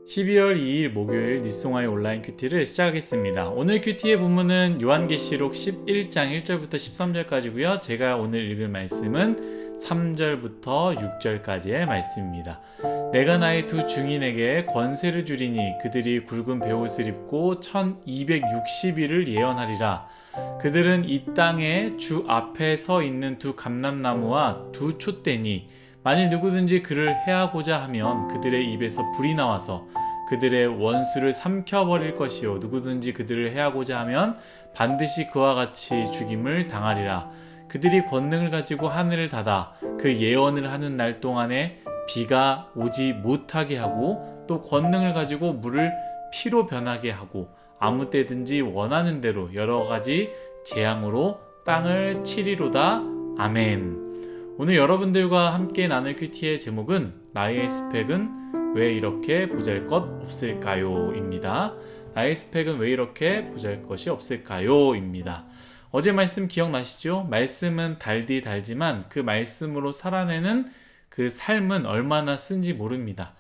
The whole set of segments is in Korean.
12월 2일 목요일 뉴스송화의 온라인 큐티를 시작하겠습니다. 오늘 큐티의 본문은 요한계시록 11장 1절부터 13절까지고요. 제가 오늘 읽을 말씀은 3절부터 6절까지의 말씀입니다. 내가 나의 두 증인에게 권세를 주리니 그들이 굵은 베옷을 입고 1260일을 예언하리라. 그들은 이 땅에 주 앞에 서 있는 두 감람나무와 두 촛대니 만일 누구든지 그를 해하고자 하면 그들의 입에서 불이 나와서 그들의 원수를 삼켜버릴 것이요 누구든지 그들을 해하고자 하면 반드시 그와 같이 죽임을 당하리라. 그들이 권능을 가지고 하늘을 닫아 그 예언을 하는 날 동안에 비가 오지 못하게 하고 또 권능을 가지고 물을 피로 변하게 하고 아무 때든지 원하는 대로 여러 가지 재앙으로 땅을 치리로다. 아멘. 오늘 여러분들과 함께 나눌 큐티의 제목은 나의 스펙은 왜 이렇게 보잘것없을까요? 입니다. 나의 스펙은 왜 이렇게 보잘것이 없을까요? 입니다. 어제 말씀 기억나시죠? 말씀은 달지만 그 말씀으로 살아내는 그 삶은 얼마나 쓴지 모릅니다.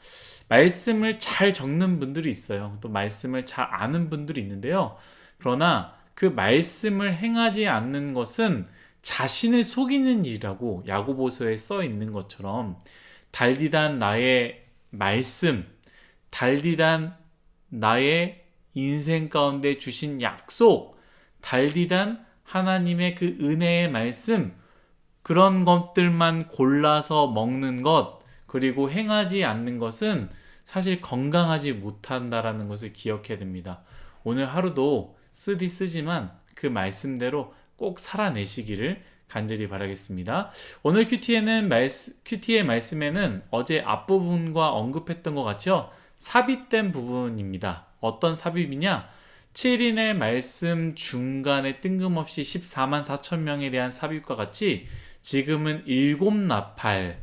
말씀을 잘 적는 분들이 있어요. 또 말씀을 잘 아는 분들이 있는데요. 그러나 그 말씀을 행하지 않는 것은 자신을 속이는 일이라고 야고보서에 써 있는 것처럼 달디단 나의 말씀, 달디단 나의 인생 가운데 주신 약속, 달디단 하나님의 그 은혜의 말씀, 그런 것들만 골라서 먹는 것, 그리고 행하지 않는 것은 사실 건강하지 못한다라는 것을 기억해야 됩니다. 오늘 하루도 쓰지만 그 말씀대로 꼭 살아내시기를 간절히 바라겠습니다. 오늘 큐티의 말씀에는 어제 앞부분과 언급했던 것 같죠? 삽입된 부분입니다. 어떤 삽입이냐? 7인의 말씀 중간에 뜬금없이 14만 4천 명에 대한 삽입과 같이 지금은 7나팔,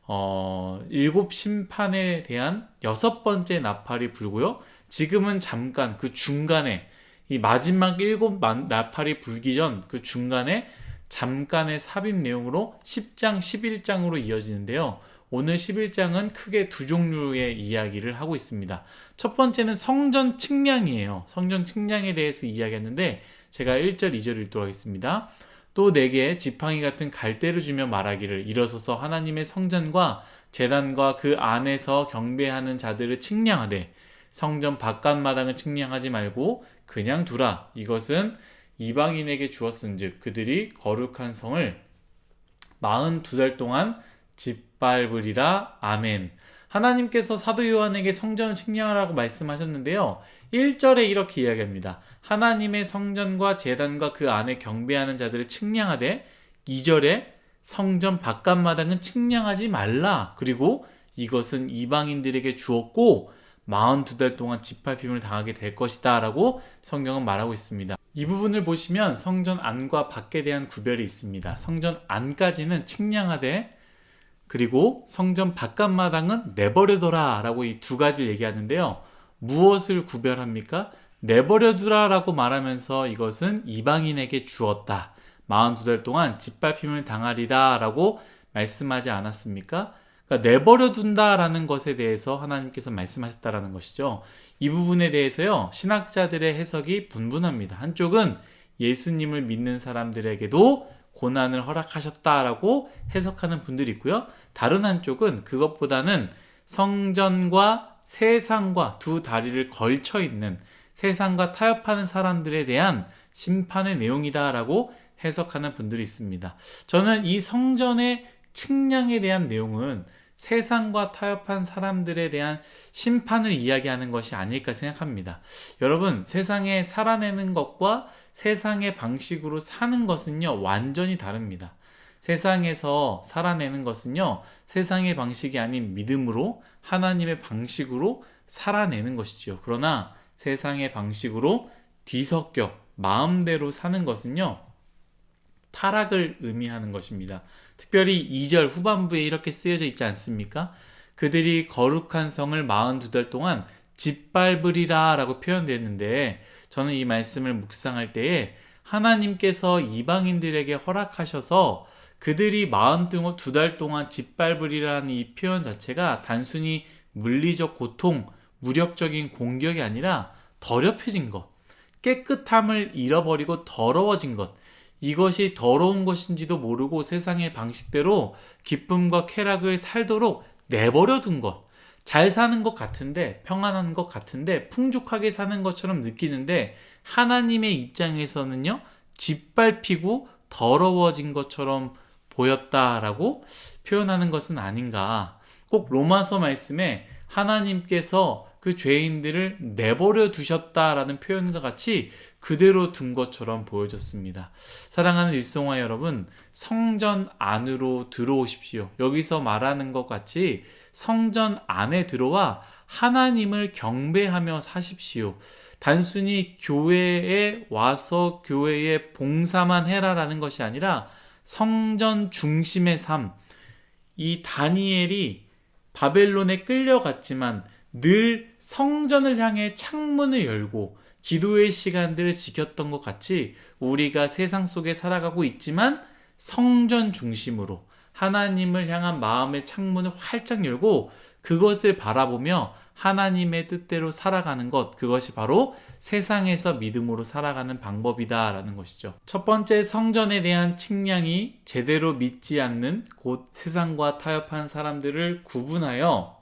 7심판에 대한 6번째 나팔이 불고요. 지금은 잠깐 그 중간에 이 마지막 7나팔이 불기 전 그 중간에 잠깐의 삽입 내용으로 10장, 11장으로 이어지는데요. 오늘 11장은 크게 두 종류의 이야기를 하고 있습니다. 첫 번째는 성전 측량이에요. 성전 측량에 대해서 이야기했는데 제가 1절, 2절 읽도록 하겠습니다. 또 내게 지팡이 같은 갈대를 주며 말하기를 일어서서 하나님의 성전과 제단과 그 안에서 경배하는 자들을 측량하되 성전 바깥마당을 측량하지 말고 그냥 두라. 이것은 이방인에게 주었은즉 그들이 거룩한 성을 42달 동안 짓밟으리라. 아멘. 하나님께서 사도 요한에게 성전을 측량하라고 말씀하셨는데요. 1절에 이렇게 이야기합니다. 하나님의 성전과 제단과 그 안에 경배하는 자들을 측량하되 2절에 성전 바깥마당은 측량하지 말라. 그리고 이것은 이방인들에게 주었고 42달 동안 짓밟힘을 당하게 될 것이다 라고 성경은 말하고 있습니다. 이 부분을 보시면 성전 안과 밖에 대한 구별이 있습니다. 성전 안까지는 측량하되 그리고 성전 바깥마당은 내버려둬라 라고 이 두 가지를 얘기하는데요. 무엇을 구별합니까? 내버려두라 라고 말하면서 이것은 이방인에게 주었다. 42달 동안 짓밟힘을 당하리다 라고 말씀하지 않았습니까? 그러니까 내버려둔다라는 것에 대해서 하나님께서 말씀하셨다라는 것이죠. 이 부분에 대해서요, 신학자들의 해석이 분분합니다. 한쪽은 예수님을 믿는 사람들에게도 고난을 허락하셨다라고 해석하는 분들이 있고요. 다른 한쪽은 그것보다는 성전과 세상과 두 다리를 걸쳐 있는 세상과 타협하는 사람들에 대한 심판의 내용이다라고 해석하는 분들이 있습니다. 저는 이 성전의 측량에 대한 내용은 세상과 타협한 사람들에 대한 심판을 이야기하는 것이 아닐까 생각합니다. 여러분, 세상에 살아내는 것과 세상의 방식으로 사는 것은요, 완전히 다릅니다. 세상에서 살아내는 것은요, 세상의 방식이 아닌 믿음으로 하나님의 방식으로 살아내는 것이죠. 그러나 세상의 방식으로 뒤섞여 마음대로 사는 것은요, 타락을 의미하는 것입니다. 특별히 2절 후반부에 이렇게 쓰여져 있지 않습니까? 그들이 거룩한 성을 42달 동안 짓밟으리라 라고 표현되어 있는데 저는 이 말씀을 묵상할 때에 하나님께서 이방인들에게 허락하셔서 그들이 42달 동안 짓밟으리라는 이 표현 자체가 단순히 물리적 고통, 무력적인 공격이 아니라 더럽혀진 것, 깨끗함을 잃어버리고 더러워진 것, 이것이 더러운 것인지도 모르고 세상의 방식대로 기쁨과 쾌락을 살도록 내버려 둔 것, 잘 사는 것 같은데, 평안한 것 같은데, 풍족하게 사는 것처럼 느끼는데 하나님의 입장에서는요, 짓밟히고 더러워진 것처럼 보였다라고 표현하는 것은 아닌가. 꼭 로마서 말씀에 하나님께서 그 죄인들을 내버려 두셨다라는 표현과 같이 그대로 둔 것처럼 보여졌습니다. 사랑하는 일송아 여러분, 성전 안으로 들어오십시오. 여기서 말하는 것 같이 성전 안에 들어와 하나님을 경배하며 사십시오. 단순히 교회에 와서 교회에 봉사만 해라라는 것이 아니라 성전 중심의 삶, 이 다니엘이 바벨론에 끌려갔지만 늘 성전을 향해 창문을 열고 기도의 시간들을 지켰던 것 같이 우리가 세상 속에 살아가고 있지만 성전 중심으로 하나님을 향한 마음의 창문을 활짝 열고 그것을 바라보며 하나님의 뜻대로 살아가는 것, 그것이 바로 세상에서 믿음으로 살아가는 방법이다라는 것이죠. 첫 번째, 성전에 대한 측량이 제대로 믿지 않는 곧 세상과 타협한 사람들을 구분하여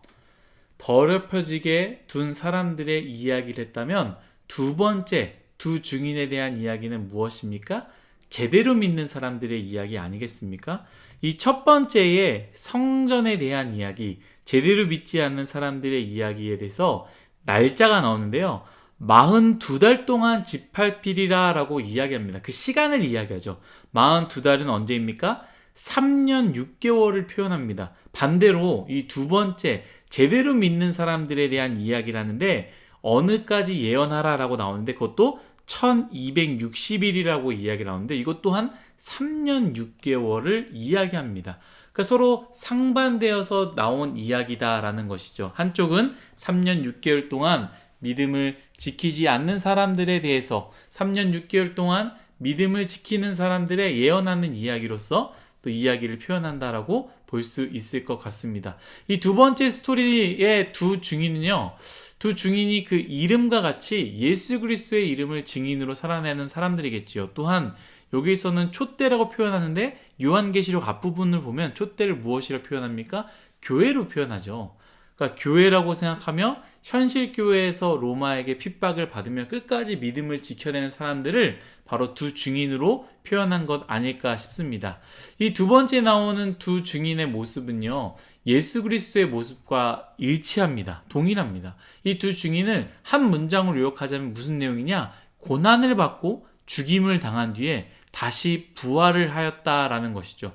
더럽혀지게 둔 사람들의 이야기를 했다면, 두 번째, 두 증인에 대한 이야기는 무엇입니까? 제대로 믿는 사람들의 이야기 아니겠습니까? 이 첫 번째의 성전에 대한 이야기, 제대로 믿지 않는 사람들의 이야기에 대해서 날짜가 나오는데요. 42달 동안 짓밟히리라 라고 이야기합니다. 그 시간을 이야기하죠. 42달은 언제입니까? 3년 6개월을 표현합니다. 반대로 이 두 번째, 제대로 믿는 사람들에 대한 이야기를 하는데 어느까지 예언하라 라고 나오는데 그것도 1260일이라고 이야기 나오는데 이것 또한 3년 6개월을 이야기합니다. 그러니까 서로 상반되어서 나온 이야기다라는 것이죠. 한쪽은 3년 6개월 동안 믿음을 지키지 않는 사람들에 대해서 3년 6개월 동안 믿음을 지키는 사람들의 예언하는 이야기로서 또 이야기를 표현한다라고 볼 수 있을 것 같습니다. 이 두 번째 스토리의 두 증인은요, 두 증인이 그 이름과 같이 예수 그리스도의 이름을 증인으로 살아내는 사람들이겠지요. 또한 여기서는 촛대라고 표현하는데 요한계시록 앞부분을 보면 촛대를 무엇이라 표현합니까? 교회로 표현하죠. 그러니까 교회라고 생각하며 현실 교회에서 로마에게 핍박을 받으며 끝까지 믿음을 지켜내는 사람들을 바로 두 증인으로 표현한 것 아닐까 싶습니다. 이 두 번째 나오는 두 증인의 모습은요, 예수 그리스도의 모습과 일치합니다. 동일합니다. 이 두 증인을 한 문장으로 요약하자면 무슨 내용이냐? 고난을 받고 죽임을 당한 뒤에 다시 부활을 하였다라는 것이죠.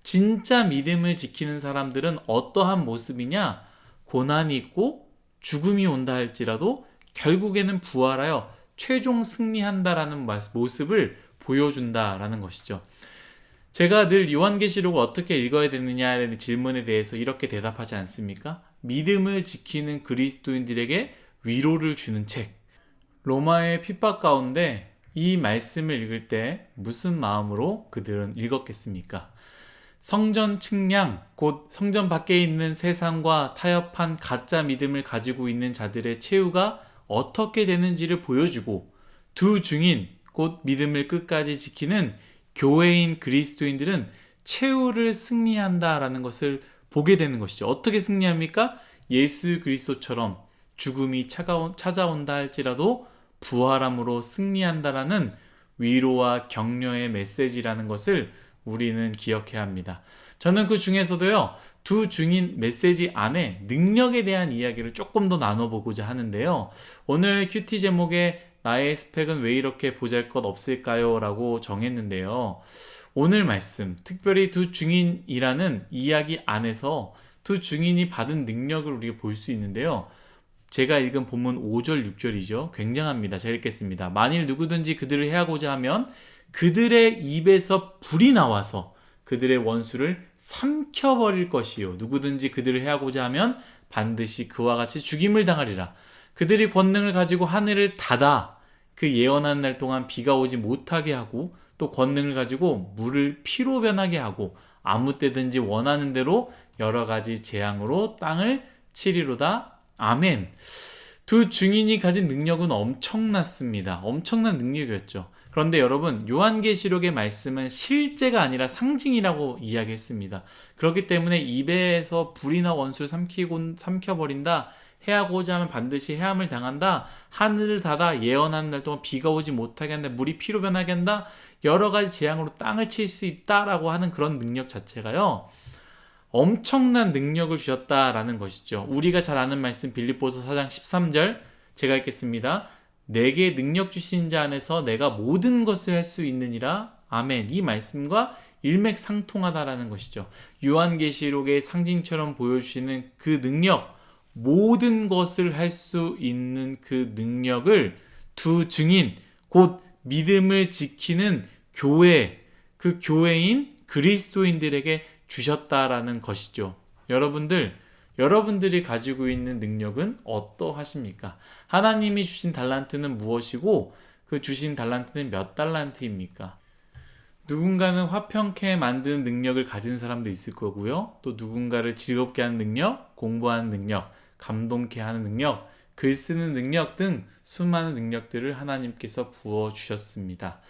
진짜 믿음을 지키는 사람들은 어떠한 모습이냐? 고난이 있고 죽음이 온다 할지라도 결국에는 부활하여 최종 승리한다라는 모습을 보여준다라는 것이죠. 제가 늘 요한계시록을 어떻게 읽어야 되느냐라는 질문에 대해서 이렇게 대답하지 않습니까? 믿음을 지키는 그리스도인들에게 위로를 주는 책. 로마의 핍박 가운데 이 말씀을 읽을 때 무슨 마음으로 그들은 읽었겠습니까? 성전 측량, 곧 성전 밖에 있는 세상과 타협한 가짜 믿음을 가지고 있는 자들의 최후가 어떻게 되는지를 보여주고, 두 증인, 곧 믿음을 끝까지 지키는 교회인 그리스도인들은 최후를 승리한다라는 것을 보게 되는 것이죠. 어떻게 승리합니까? 예수 그리스도처럼 죽음이 찾아온다 할지라도 부활함으로 승리한다라는 위로와 격려의 메시지라는 것을 우리는 기억해야 합니다. 저는 그 중에서도요, 두 증인 메시지 안에 능력에 대한 이야기를 조금 더 나눠보고자 하는데요. 오늘 큐티 제목에 나의 스펙은 왜 이렇게 보잘것없을까요? 라고 정했는데요. 오늘 말씀, 특별히 두 증인이라는 이야기 안에서 두 증인이 받은 능력을 우리가 볼 수 있는데요. 제가 읽은 본문 5절, 6절이죠. 굉장합니다. 제가 읽겠습니다. 만일 누구든지 그들을 해하고자 하면 그들의 입에서 불이 나와서 그들의 원수를 삼켜버릴 것이요. 누구든지 그들을 해하고자 하면 반드시 그와 같이 죽임을 당하리라. 그들이 권능을 가지고 하늘을 닫아 그 예언한 날 동안 비가 오지 못하게 하고, 또 권능을 가지고 물을 피로 변하게 하고, 아무 때든지 원하는 대로 여러 가지 재앙으로 땅을 치리로다. 아멘. 두 증인이 가진 능력은 엄청났습니다. 엄청난 능력이었죠. 그런데 여러분, 요한계시록의 말씀은 실제가 아니라 상징이라고 이야기했습니다. 그렇기 때문에 입에서 불이나 원수를 삼켜버린다, 해하고자 하면 반드시 해함을 당한다, 하늘을 닫아 예언하는 날 동안 비가 오지 못하게 한다, 물이 피로 변하게 한다, 여러 가지 재앙으로 땅을 칠 수 있다라고 하는 그런 능력 자체가요, 엄청난 능력을 주셨다라는 것이죠. 우리가 잘 아는 말씀 빌립보서 4장 13절 제가 읽겠습니다. 내게 능력 주신 자 안에서 내가 모든 것을 할 수 있느니라. 아멘. 이 말씀과 일맥상통하다라는 것이죠. 요한계시록의 상징처럼 보여주시는 그 능력, 모든 것을 할 수 있는 그 능력을 두 증인, 곧 믿음을 지키는 교회, 그 교회인 그리스도인들에게 주셨다라는 것이죠. 여러분들이 가지고 있는 능력은 어떠하십니까? 하나님이 주신 달란트는 무엇이고 그 주신 달란트는 몇 달란트입니까? 누군가는 화평케 만드는 능력을 가진 사람도 있을 거고요. 또 누군가를 즐겁게 하는 능력, 공부하는 능력, 감동케 하는 능력, 글 쓰는 능력 등 수많은 능력들을 하나님께서 부어주셨습니다.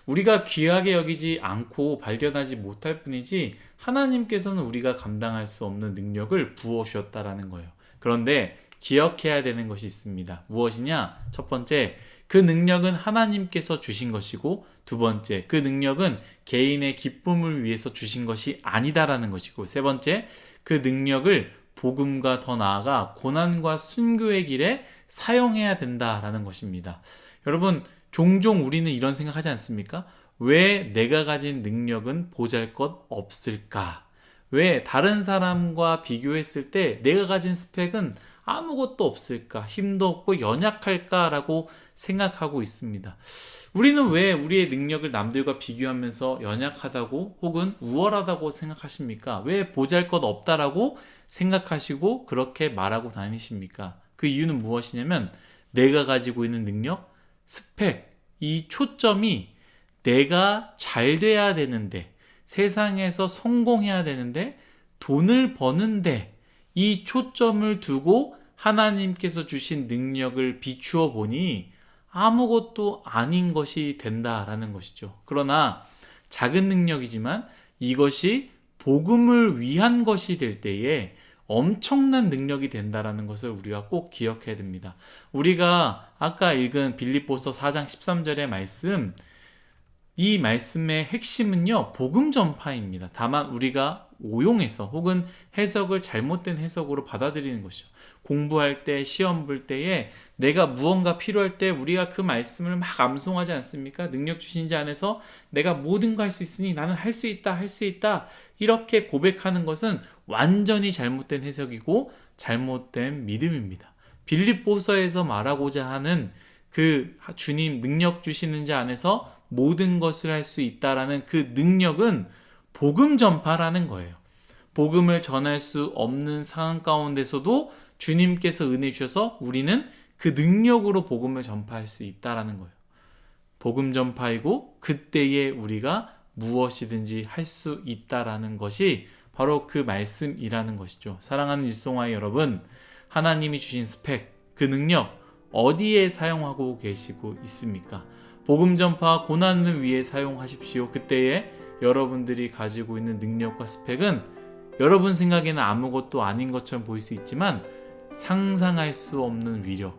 우리가 귀하게 여기지 않고 발견하지 못할 뿐이지 하나님께서는 우리가 감당할 수 없는 능력을 부어주셨다라는 거예요. 그런데 기억해야 되는 것이 있습니다. 무엇이냐? 첫 번째, 그 능력은 하나님께서 주신 것이고, 두 번째, 그 능력은 개인의 기쁨을 위해서 주신 것이 아니다라는 것이고, 세 번째, 그 능력을 복음과 더 나아가 고난과 순교의 길에 사용해야 된다라는 것입니다. 여러분, 종종 우리는 이런 생각하지 않습니까? 왜 내가 가진 능력은 보잘것 없을까? 왜 다른 사람과 비교했을 때 내가 가진 스펙은 아무것도 없을까? 힘도 없고 연약할까라고 생각하고 있습니다. 우리는 왜 우리의 능력을 남들과 비교하면서 연약하다고 혹은 우월하다고 생각하십니까? 왜 보잘것 없다라고 생각하시고 그렇게 말하고 다니십니까? 그 이유는 무엇이냐면 내가 가지고 있는 능력, 스펙, 이 초점이 내가 잘 돼야 되는데, 세상에서 성공해야 되는데, 돈을 버는데 이 초점을 두고 하나님께서 주신 능력을 비추어 보니 아무것도 아닌 것이 된다라는 것이죠. 그러나 작은 능력이지만 이것이 복음을 위한 것이 될 때에 엄청난 능력이 된다라는 것을 우리가 꼭 기억해야 됩니다. 우리가 아까 읽은 빌립보서 4장 13절의 말씀, 이 말씀의 핵심은요, 복음 전파입니다. 다만 우리가 오용해서 혹은 해석을 잘못된 해석으로 받아들이는 것이죠. 공부할 때, 시험 볼 때에 내가 무언가 필요할 때 우리가 그 말씀을 막 암송하지 않습니까? 능력 주신 자 안에서 내가 모든 거 할 수 있으니 나는 할 수 있다, 할 수 있다. 이렇게 고백하는 것은 완전히 잘못된 해석이고 잘못된 믿음입니다. 빌립보서에서 말하고자 하는 그 주님 능력 주시는 자 안에서 모든 것을 할 수 있다라는 그 능력은 복음 전파라는 거예요. 복음을 전할 수 없는 상황 가운데서도 주님께서 은혜 주셔서 우리는 그 능력으로 복음을 전파할 수 있다라는 거예요. 복음 전파이고 그때에 우리가 무엇이든지 할 수 있다라는 것이 바로 그 말씀이라는 것이죠. 사랑하는 일송아이 여러분, 하나님이 주신 스펙, 그 능력 어디에 사용하고 계시고 있습니까? 복음 전파와 고난을 위해 사용하십시오. 그때에 여러분들이 가지고 있는 능력과 스펙은 여러분 생각에는 아무것도 아닌 것처럼 보일 수 있지만 상상할 수 없는 위력,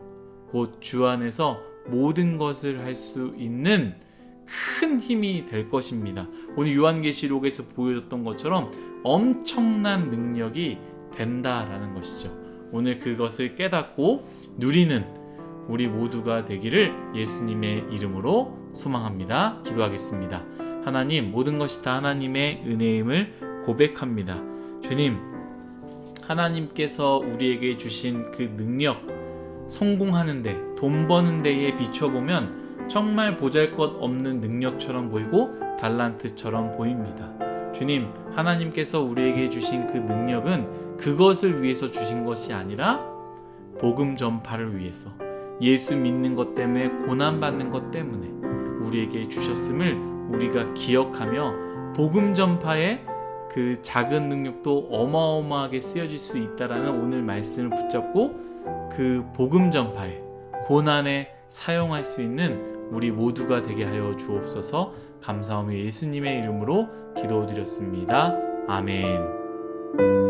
곧 주 안에서 모든 것을 할 수 있는 큰 힘이 될 것입니다. 오늘 요한계시록에서 보여줬던 것처럼 엄청난 능력이 된다라는 것이죠. 오늘 그것을 깨닫고 누리는 우리 모두가 되기를 예수님의 이름으로 소망합니다. 기도하겠습니다. 하나님, 모든 것이 다 하나님의 은혜임을 고백합니다. 주님, 하나님께서 우리에게 주신 그 능력, 성공하는 데, 돈 버는 데에 비춰보면 정말 보잘것없는 능력처럼 보이고 달란트처럼 보입니다. 주님, 하나님께서 우리에게 주신 그 능력은 그것을 위해서 주신 것이 아니라 복음 전파를 위해서, 예수 믿는 것 때문에, 고난받는 것 때문에 우리에게 주셨음을 우리가 기억하며 복음 전파에 그 작은 능력도 어마어마하게 쓰여질 수 있다라는 오늘 말씀을 붙잡고 그 복음 전파에, 고난에 사용할 수 있는 우리 모두가 되게 하여 주옵소서. 감사하며 예수님의 이름으로 기도드렸습니다. 아멘.